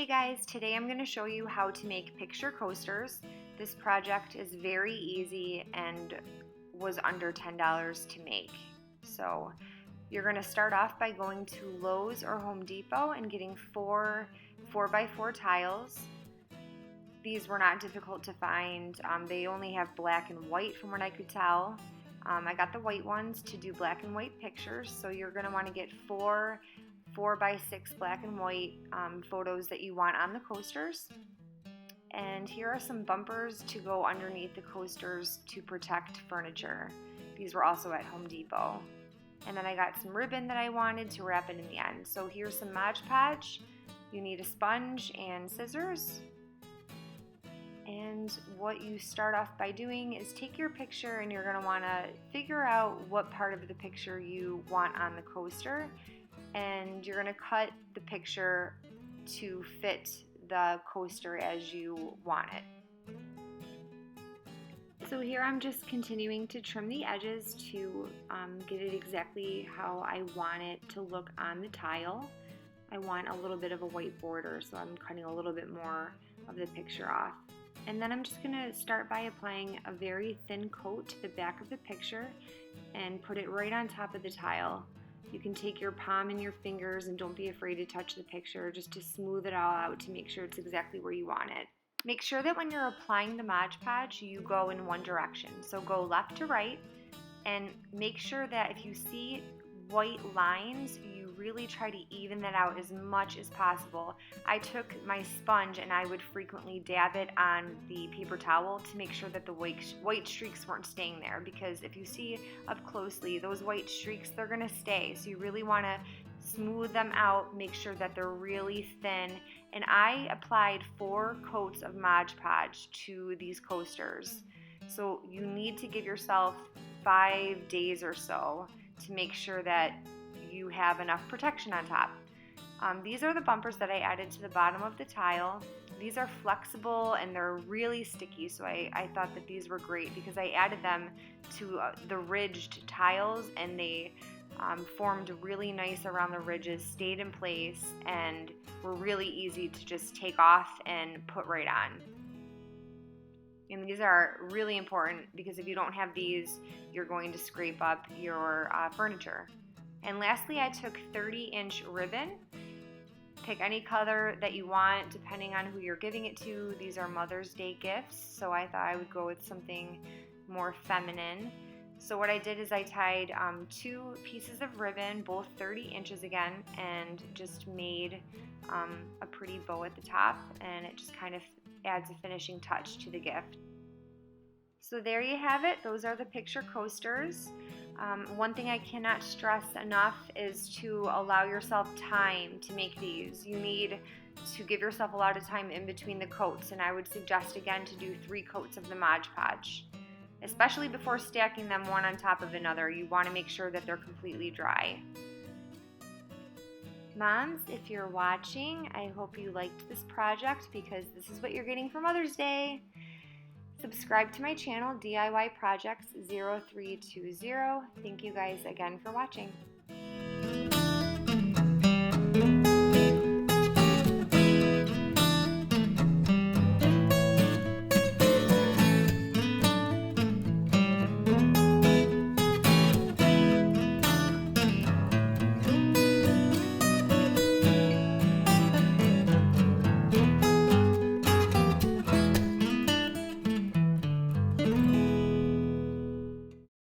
Hey guys, today I'm going to show you how to make picture coasters. This project is very easy and was under $10 to make. So you're going to start off by going to Lowe's or Home Depot and getting four 4x4 tiles. These were not difficult to find. They only have black and white from what I could tell. I got the white ones to do black and white pictures, so you're going to want to get four 4x6 black and white photos that you want on the coasters. And here are some bumpers to go underneath the coasters to protect furniture. These were also at Home Depot. And then I got some ribbon that I wanted to wrap it in the end. So here's some Mod Podge. You need a sponge and scissors. And what you start off by doing is take your picture and you're going to want to figure out what part of the picture you want on the coaster. And you're going to cut the picture to fit the coaster as you want it. So here I'm just continuing to trim the edges to get it exactly how I want it to look on the tile. I want a little bit of a white border, so I'm cutting a little bit more of the picture off. And then I'm just going to start by applying a very thin coat to the back of the picture and put it right on top of the tile. You can take your palm and your fingers and don't be afraid to touch the picture just to smooth it all out to make sure it's exactly where you want it. Make sure that when you're applying the Mod Podge, you go in one direction. So go left to right and make sure that if you see white lines, you really try to even that out as much as possible. I took my sponge and I would frequently dab it on the paper towel to make sure that the white streaks weren't staying there, because if you see up closely, those white streaks, they're going to stay. So you really want to smooth them out, make sure that they're really thin. And I applied 4 coats of Mod Podge to these coasters. So you need to give yourself 5 days or so to make sure that you have enough protection on top. These are the bumpers that I added to the bottom of the tile. These are flexible and they're really sticky, so I thought that these were great because I added them to the ridged tiles and they formed really nice around the ridges, stayed in place, and were really easy to just take off and put right on. And these are really important because if you don't have these, you're going to scrape up your furniture. And lastly, I took 30-inch ribbon. Pick any color that you want depending on who you're giving it to. These are Mother's Day gifts, so I thought I would go with something more feminine. So what I did is I tied 2 pieces of ribbon, both 30 inches again, and just made a pretty bow at the top, and it just kind of adds a finishing touch to the gift. So there you have it. Those are the picture coasters. One thing I cannot stress enough is to allow yourself time to make these. You need to give yourself a lot of time in between the coats, and I would suggest again to do 3 coats of the Mod Podge. Especially before stacking them one on top of another, you want to make sure that they're completely dry. Moms, if you're watching, I hope you liked this project because this is what you're getting for Mother's Day. Subscribe to my channel, DIY Projects 0320. Thank you guys again for watching.